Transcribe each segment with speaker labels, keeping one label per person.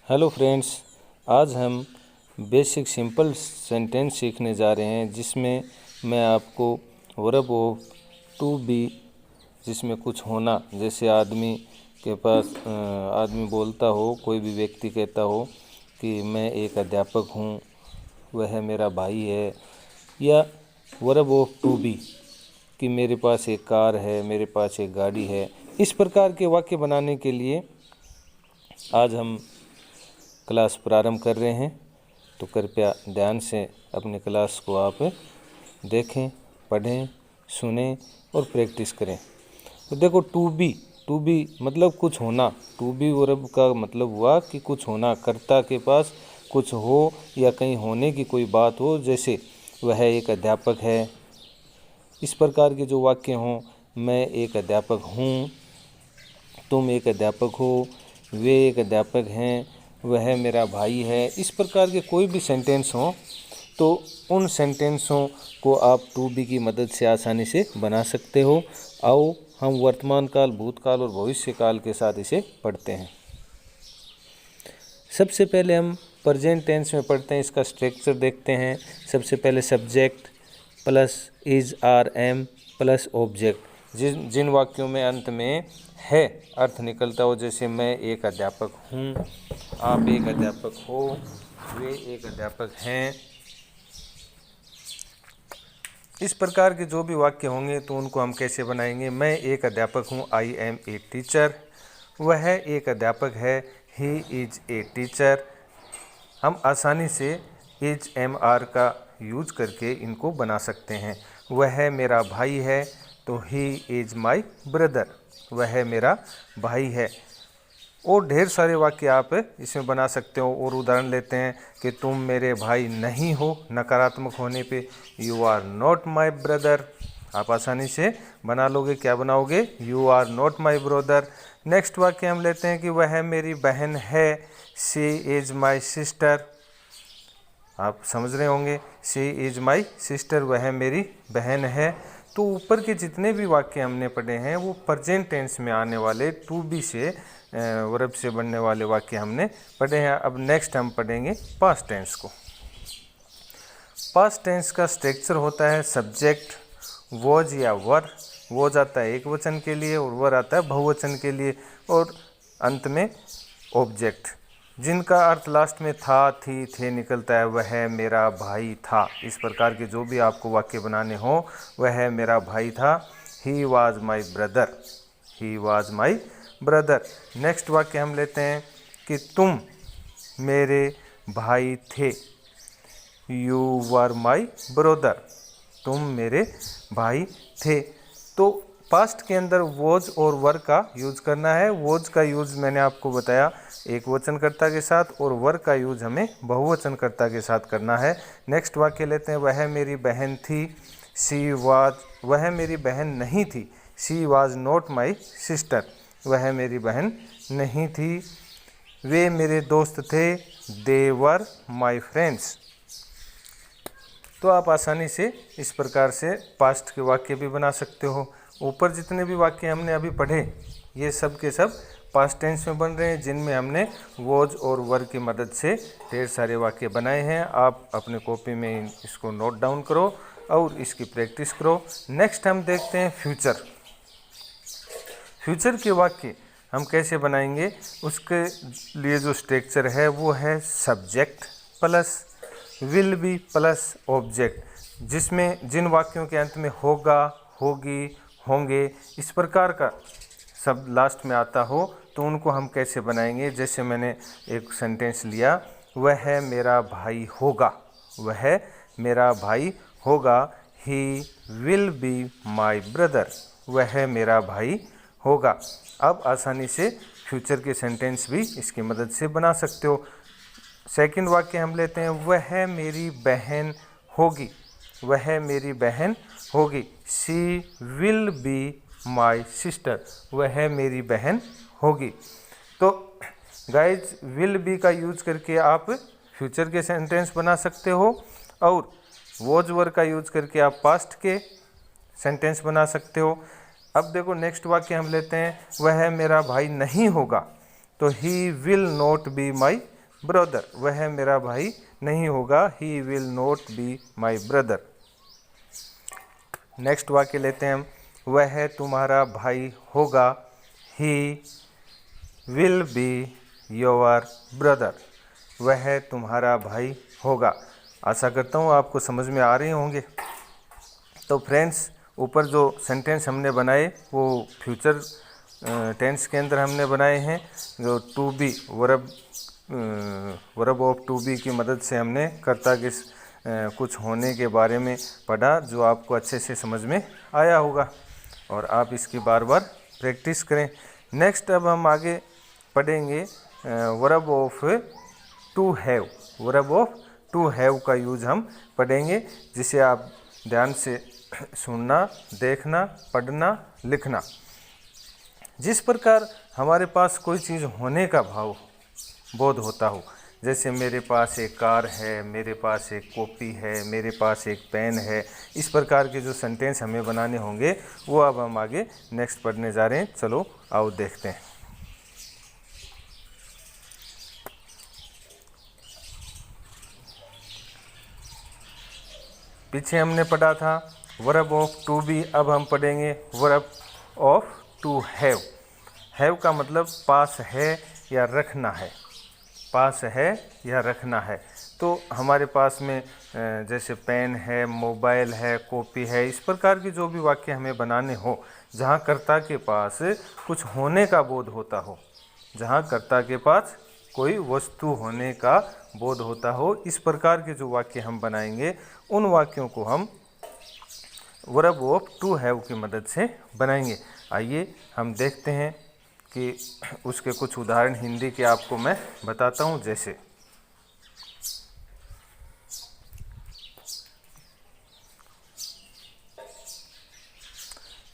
Speaker 1: Hello friends, आज हम basic simple sentence सीखने जा रहे हैं जिसमें मैं आपको वर्ब ऑफ टू बी, जिसमें कुछ होना, जैसे आदमी के पास आदमी बोलता हो, कोई भी व्यक्ति कहता हो कि मैं एक अध्यापक हूँ, वह मेरा भाई है, या वर्ब ऑफ टू बी कि मेरे पास एक कार है, मेरे पास एक गाड़ी है। इस प्रकार के वाक्य बनाने के लिए आज हम क्लास प्रारंभ कर रहे हैं, तो कृपया ध्यान से अपने क्लास को आप देखें, पढ़ें, सुनें और प्रैक्टिस करें। तो देखो, टू बी मतलब कुछ होना। टू बी वर्ब का मतलब हुआ कि कुछ होना, कर्ता के पास कुछ हो या कहीं होने की कोई बात हो, जैसे वह एक अध्यापक है। इस प्रकार के जो वाक्य हों, मैं एक अध्यापक हूँ, तुम एक अध्यापक हो, वे एक अध्यापक हैं, वह मेरा भाई है। इस प्रकार के कोई भी सेंटेंस हों तो उन सेंटेंसों को आप टू बी की मदद से आसानी से बना सकते हो। आओ हम वर्तमान काल, भूतकाल और भविष्य काल के साथ इसे पढ़ते हैं। सबसे पहले हम प्रेजेंट टेंस में पढ़ते हैं, इसका स्ट्रक्चर देखते हैं। सबसे पहले subject plus is are am plus object. जिन वाक्यों में अंत में है अर्थ निकलता हो, जैसे मैं एक अध्यापक हूँ, आप एक अध्यापक हो, वे एक अध्यापक हैं, इस प्रकार के जो भी वाक्य होंगे तो उनको हम कैसे बनाएंगे। मैं एक अध्यापक हूँ, आई एम ए टीचर। वह एक अध्यापक है, ही इज ए टीचर। हम आसानी से इज एम आर का यूज करके इनको बना सकते हैं। वह मेरा भाई है, तो ही इज माई ब्रदर। वह मेरा भाई है। और ढेर सारे वाक्य आप इसमें बना सकते हो। और उदाहरण लेते हैं कि तुम मेरे भाई नहीं हो, नकारात्मक होने पे you are not my brother. आप आसानी से बना लोगे। क्या बनाओगे? You are not my brother. Next वाक्य हम लेते हैं कि वह मेरी बहन है, शी इज माई सिस्टर। आप समझ रहे होंगे, शी इज माई सिस्टर, वह मेरी बहन है। तो ऊपर के जितने भी वाक्य हमने पढ़े हैं वो प्रेजेंट टेंस में आने वाले टू बी से वर्ब से बनने वाले वाक्य हमने पढ़े हैं। अब नेक्स्ट हम पढ़ेंगे पास्ट टेंस को। पास्ट टेंस का स्ट्रक्चर होता है सब्जेक्ट, वॉज या वर। वॉज आता है एक वचन के लिए और वर आता है बहुवचन के लिए, और अंत में ऑब्जेक्ट, जिनका अर्थ लास्ट में था, थी, थे निकलता है। वह मेरा भाई था। इस प्रकार के जो भी आपको वाक्य बनाने हो, वह मेरा भाई था, he was my brother, he was my brother. Next वाक्य हम लेते हैं कि तुम मेरे भाई थे, यू वर माई ब्रदर, तुम मेरे भाई थे। तो पास्ट के अंदर वॉज और वर का यूज करना है। वॉज का यूज मैंने आपको बताया एक वचनकर्ता के साथ, और वर का यूज हमें बहुवचनकर्ता के साथ करना है। नेक्स्ट वाक्य लेते हैं, वह मेरी बहन थी, शी वाज, वह मेरी बहन नहीं थी, she was not my sister, वह मेरी बहन नहीं थी। वे मेरे दोस्त थे, दे वर माई फ्रेंड्स। तो आप आसानी से इस प्रकार से पास्ट के वाक्य भी बना सकते हो। ऊपर जितने भी वाक्य हमने अभी पढ़े, ये सब के सब पास्ट टेंस में बन रहे हैं, जिनमें हमने वॉज और वर की मदद से ढेर सारे वाक्य बनाए हैं। आप अपने कॉपी में इसको नोट डाउन करो और इसकी प्रैक्टिस करो। नेक्स्ट हम देखते हैं फ्यूचर। फ्यूचर के वाक्य हम कैसे बनाएंगे, उसके लिए जो स्ट्रक्चर है वो है subject plus will be plus object, जिसमें जिन वाक्यों के अंत में होगा, होगी, होंगे, इस प्रकार का शब्द लास्ट में आता हो तो उनको हम कैसे बनाएंगे। जैसे मैंने एक सेंटेंस लिया, वह मेरा भाई होगा, वह मेरा भाई होगा, he will be my brother, वह मेरा भाई होगा। अब आसानी से फ्यूचर के सेंटेंस भी इसकी मदद से बना सकते हो। सेकंड वाक्य हम लेते हैं, वह मेरी बहन होगी, वह मेरी बहन होगी, she will be my sister, वह मेरी बहन होगी। तो गाइज, विल बी का यूज करके आप फ्यूचर के सेंटेंस बना सकते हो, और वॉज वर का यूज करके आप पास्ट के सेंटेंस बना सकते हो। अब देखो नेक्स्ट वाक्य हम लेते हैं, वह मेरा भाई नहीं होगा, तो he will not be my brother, वह मेरा भाई नहीं होगा। He will not be my brother. Next वाक्य लेते हैं हम, वह तुम्हारा भाई होगा। He will be your brother. वह तुम्हारा भाई होगा। आशा करता हूँ आपको समझ में आ रहे होंगे। तो फ्रेंड्स, ऊपर जो सेंटेंस हमने बनाए वो फ्यूचर टेंस के अंदर हमने बनाए हैं। जो to be verb of to be की मदद से हमने कर्ता के कुछ होने के बारे में पढ़ा, जो आपको अच्छे से समझ में आया होगा और आप इसकी बार बार प्रैक्टिस करें। नेक्स्ट अब हम आगे पढ़ेंगे verb of to have. Verb of to have का यूज हम पढ़ेंगे, जिसे आप ध्यान से सुनना, देखना, पढ़ना, लिखना। जिस प्रकार हमारे पास कोई चीज़ होने का भाव बोध होता हो, जैसे मेरे पास एक कार है, मेरे पास एक कॉपी है, मेरे पास एक पेन है, इस प्रकार के जो सेंटेंस हमें बनाने होंगे वो अब हम आगे नेक्स्ट पढ़ने जा रहे हैं। चलो आओ देखते हैं। पीछे हमने पढ़ा था वर्ब ऑफ टू बी, अब हम पढ़ेंगे verb of to have. Have का मतलब पास है या रखना है। पास है या रखना है। तो हमारे पास में जैसे पेन है, मोबाइल है, कॉपी है, इस प्रकार की जो भी वाक्य हमें बनाने हो, जहाँ कर्ता के पास कुछ होने का बोध होता हो, जहाँ कर्ता के पास कोई वस्तु होने का बोध होता हो, इस प्रकार के जो वाक्य हम बनाएंगे, उन वाक्यों को हम वर्ब ऑफ टू हैव की मदद से बनाएंगे। आइए हम देखते हैं कि उसके कुछ उदाहरण हिंदी के आपको मैं बताता हूँ। जैसे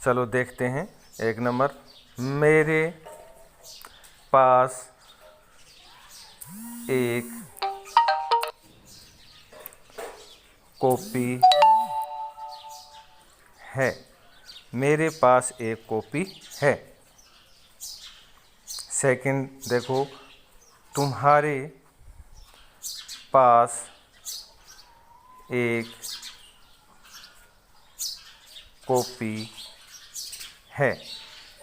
Speaker 1: चलो देखते हैं। एक नंबर, मेरे पास एक कॉपी है। मेरे पास एक कॉपी है। सेकंड देखो, तुम्हारे पास एक कॉपी है।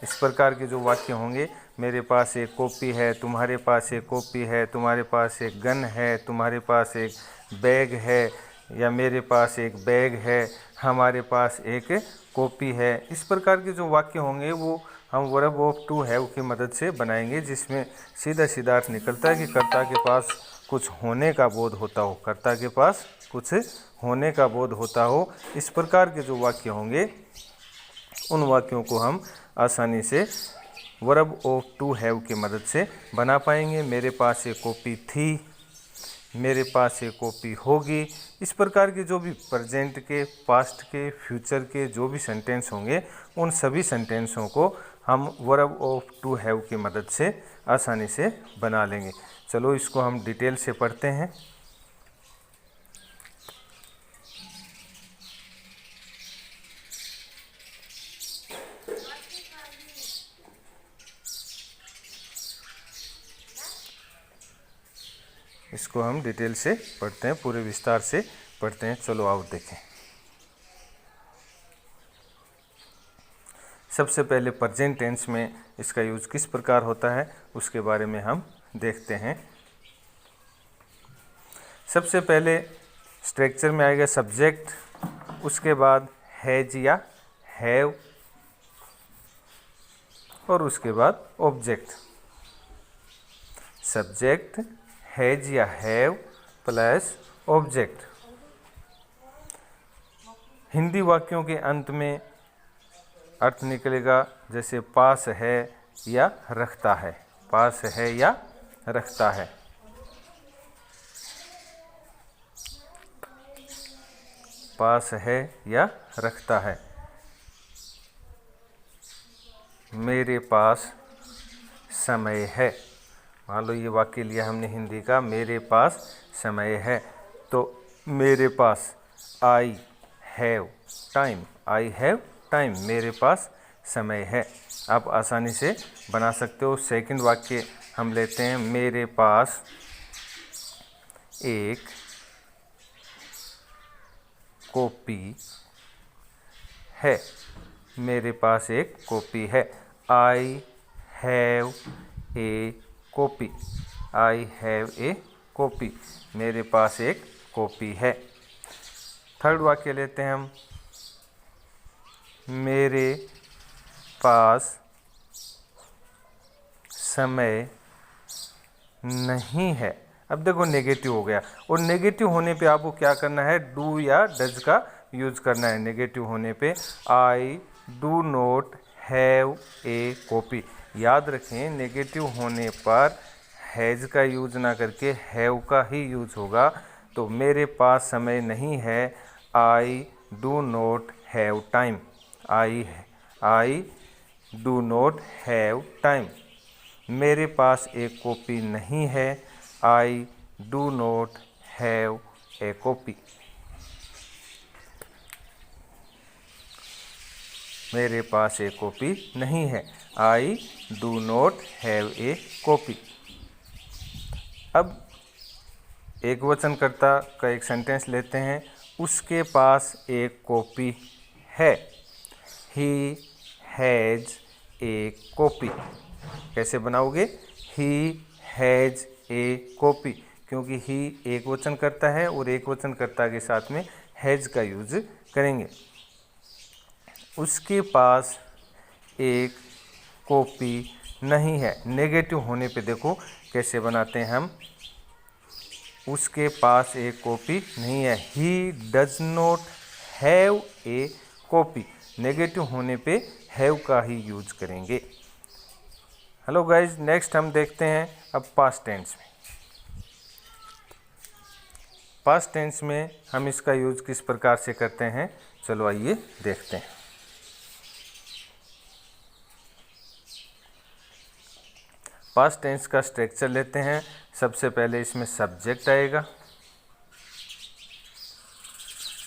Speaker 1: इस प्रकार के जो वाक्य होंगे, मेरे पास एक कॉपी है, तुम्हारे पास एक कॉपी है, तुम्हारे पास एक गन है, तुम्हारे पास एक बैग है, या मेरे पास एक बैग है, हमारे पास एक कॉपी है। इस प्रकार के जो वाक्य होंगे वो हम वर्ब ऑफ टू हैव की मदद से बनाएंगे, जिसमें सीधा सीधा अर्थ निकलता है कि कर्ता के पास कुछ होने का बोध होता हो। कर्ता के पास कुछ होने का बोध होता हो। इस प्रकार के जो वाक्य होंगे, उन वाक्यों को हम आसानी से वर्ब ऑफ टू हैव की मदद से बना पाएंगे। मेरे पास एक कॉपी थी, मेरे पास एक कॉपी होगी। इस प्रकार के जो भी प्रेजेंट के, पास्ट के, फ्यूचर के जो भी सेंटेंस होंगे, उन सभी सेंटेंसों को हम वर्ब ऑफ टू हैव की मदद से आसानी से बना लेंगे। चलो इसको हम डिटेल से पढ़ते हैं। इसको हम डिटेल से पढ़ते हैं, पूरे विस्तार से पढ़ते हैं। चलो आओ देखें। सबसे पहले प्रेजेंट टेंस में इसका यूज किस प्रकार होता है, उसके बारे में हम देखते हैं। सबसे पहले स्ट्रक्चर में आएगा सब्जेक्ट, उसके बाद हैज या हैव, और उसके बाद ऑब्जेक्ट। सब्जेक्ट, हैज या हैव प्लस ऑब्जेक्ट। हिंदी वाक्यों के अंत में अर्थ निकलेगा जैसे पास है या रखता है। पास है या रखता है। पास है या रखता है। मेरे पास समय है। मान लो ये वाक्य लिया हमने हिंदी का, मेरे पास समय है, तो मेरे पास I have time. I have time, मेरे पास समय है। आप आसानी से बना सकते हो। सेकंड वाक्य हम लेते हैं, मेरे पास एक कॉपी है। मेरे पास एक कॉपी है। I have a copy. I have a copy. मेरे पास एक कॉपी है। थर्ड वाक्य लेते हैं हम। मेरे पास समय नहीं है। अब देखो नेगेटिव हो गया, और नेगेटिव होने पे आपको क्या करना है, डू या डज का यूज करना है। नेगेटिव होने पे I do not have a copy. याद रखें, नेगेटिव होने पर हैज़ का यूज ना करके हैव का ही यूज होगा। तो मेरे पास समय नहीं है, I do not have time. I do not have time. मेरे पास एक कॉपी नहीं है, I do not have a copy. मेरे पास एक कॉपी नहीं है, I do not have a copy. अब एक वचनकर्ता का एक सेंटेंस लेते हैं। उसके पास एक कॉपी है। He has a copy. कैसे बनाओगे, ही हैज़ ए कॉपी, क्योंकि ही एक वचनकर्ता है और एक वचनकर्ता के साथ में हैज़ का यूज करेंगे। उसके पास एक कॉपी नहीं है। नेगेटिव होने पे देखो कैसे बनाते हैं हम। उसके पास एक कॉपी नहीं है, he does not have a copy. Negative होने पे हैव का ही यूज करेंगे। हेलो गाइज, नेक्स्ट हम देखते हैं अब पास्ट टेंस में। पास्ट टेंस में हम इसका यूज किस प्रकार से करते हैं, चलो आइए देखते हैं। पास्ट टेंस का स्ट्रक्चर लेते हैं। सबसे पहले इसमें सब्जेक्ट आएगा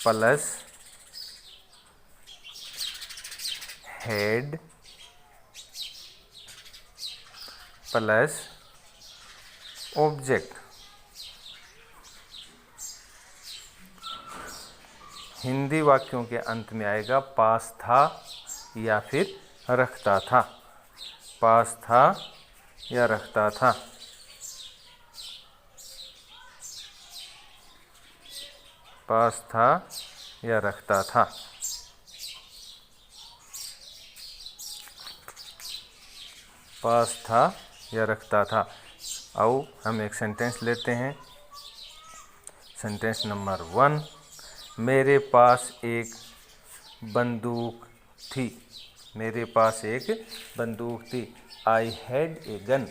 Speaker 1: plus head plus object. Hindi वाक्यों के अंत में आएगा पास था या फिर रखता था। पास था या रखता था। पास था या रखता था। पास था या रखता था। आओ हम एक सेंटेंस लेते हैं। सेंटेंस नंबर 1, मेरे पास एक बंदूक थी। मेरे पास एक बंदूक थी। I had a gun.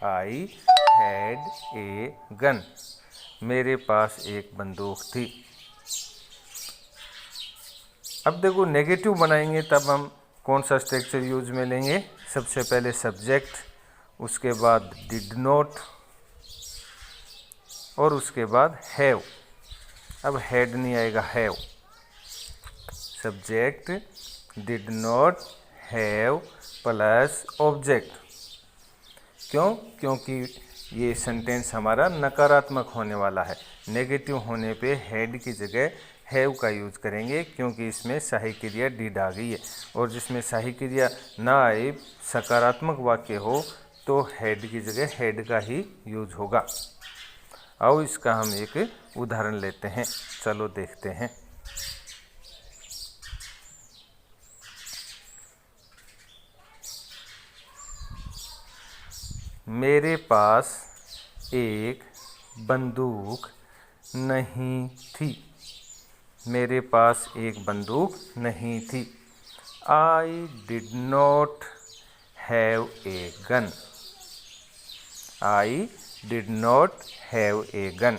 Speaker 1: I had a gun. मेरे पास एक बंदूक थी। अब देखो नेगेटिव बनाएंगे तब हम कौन सा स्ट्रक्चर यूज में लेंगे। सबसे पहले सब्जेक्ट, उसके बाद डिड नॉट और उसके बाद हैव। अब हैड नहीं आएगा, have. Subject did not have plus object. क्यों? क्योंकि ये सेंटेंस हमारा नकारात्मक होने वाला है। नेगेटिव होने पे हैड की जगह हैव का यूज करेंगे, क्योंकि इसमें सहायक क्रिया डिड आ गई है। और जिसमें सहायक क्रिया ना आए, सकारात्मक वाक्य हो, तो हैड की जगह हैड का ही यूज होगा। आओ इसका हम एक उदाहरण लेते हैं, चलो देखते हैं। मेरे पास एक बंदूक नहीं थी। मेरे पास एक बंदूक नहीं थी। I did not have a gun. I did not have a gun.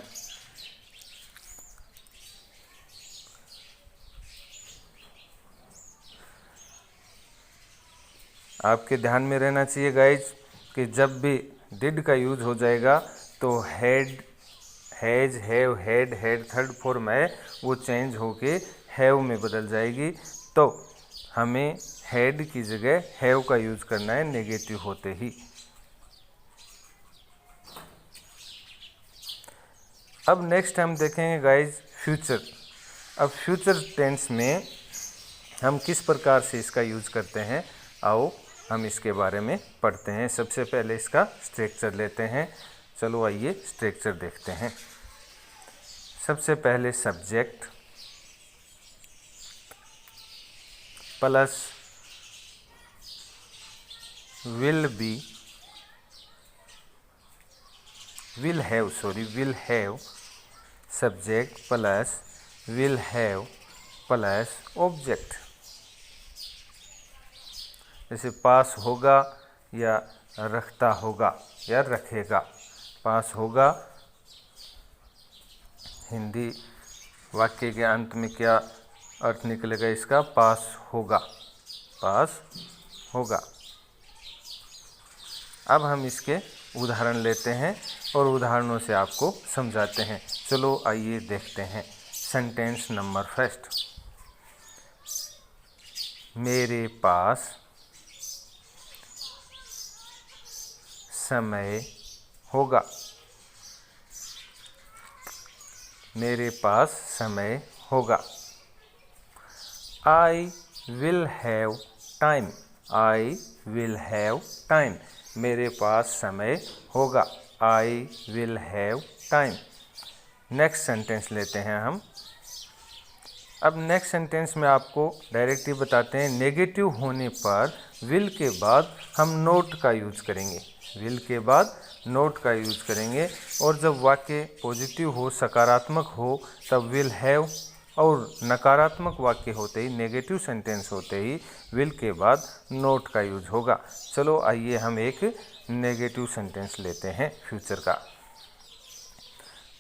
Speaker 1: आपके ध्यान में रहना चाहिए गाइज कि जब भी डिड का यूज हो जाएगा तो had, has, have, had, had third form है वो चेंज होके हैव में बदल जाएगी। तो हमें हैड की जगह हैव का यूज करना है नेगेटिव होते ही। अब नेक्स्ट हम देखेंगे गाइज फ्यूचर। अब फ्यूचर टेंस में हम किस प्रकार से इसका यूज करते हैं, आओ हम इसके बारे में पढ़ते हैं। सबसे पहले इसका स्ट्रक्चर लेते हैं। चलो आइए स्ट्रक्चर देखते हैं। सबसे पहले subject plus will be, will have, subject plus will have plus object. जैसे पास होगा या रखता होगा या रखेगा। पास होगा, हिंदी वाक्य के अंत में क्या अर्थ निकलेगा इसका? पास होगा, पास होगा। अब हम इसके उदाहरण लेते हैं और उदाहरणों से आपको समझाते हैं। चलो आइए देखते हैं। सेंटेंस नंबर फर्स्ट, मेरे पास समय होगा। मेरे पास समय होगा। I will have time. I will have time. मेरे पास समय होगा। I will have time. Next sentence लेते हैं हम। अब नेक्स्ट सेंटेंस में आपको डायरेक्ट ही बताते हैं, नेगेटिव होने पर विल के बाद हम नोट का यूज करेंगे। विल के बाद नोट का यूज करेंगे। और जब वाक्य पॉजिटिव हो, सकारात्मक हो, तब विल हैव, और नकारात्मक वाक्य होते ही, नेगेटिव सेंटेंस होते ही विल के बाद नोट का यूज होगा। चलो आइए हम एक नेगेटिव सेंटेंस लेते हैं फ्यूचर का।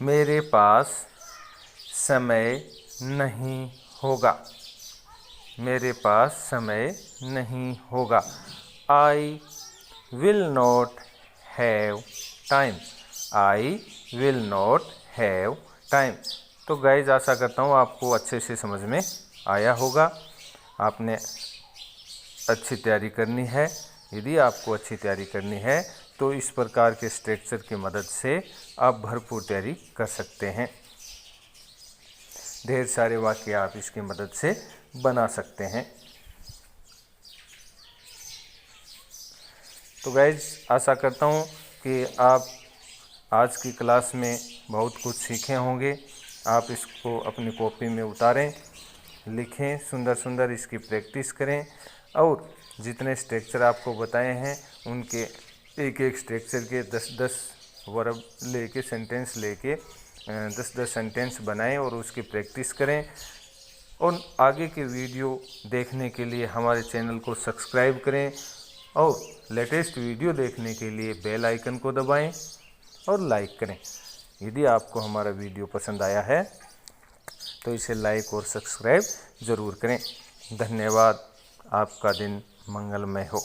Speaker 1: मेरे पास समय नहीं होगा। मेरे पास समय नहीं होगा। I will not have time. I will not have time. तो गाइज आशा करता हूँ आपको अच्छे से समझ में आया होगा। आपने अच्छी तैयारी करनी है। यदि आपको अच्छी तैयारी करनी है तो इस प्रकार के स्ट्रक्चर की मदद से आप भरपूर तैयारी कर सकते हैं। ढेर सारे वाक्य आप इसकी मदद से बना सकते हैं। तो गाइज आशा करता हूँ कि आप आज की क्लास में बहुत कुछ सीखे होंगे। आप इसको अपनी कॉपी में उतारें, लिखें, सुंदर सुंदर इसकी प्रैक्टिस करें और जितने स्ट्रक्चर आपको बताए हैं उनके एक एक स्ट्रक्चर के 10-10 वर्ब लेके, सेंटेंस लेके 10-10 सेंटेंस बनाएं और उसकी प्रैक्टिस करें। और आगे के वीडियो देखने के लिए हमारे चैनल को सब्सक्राइब करें और लेटेस्ट वीडियो देखने के लिए बेल आइकन को दबाएं और लाइक करें। यदि आपको हमारा वीडियो पसंद आया है तो इसे लाइक और सब्सक्राइब ज़रूर करें। धन्यवाद। आपका दिन मंगलमय हो।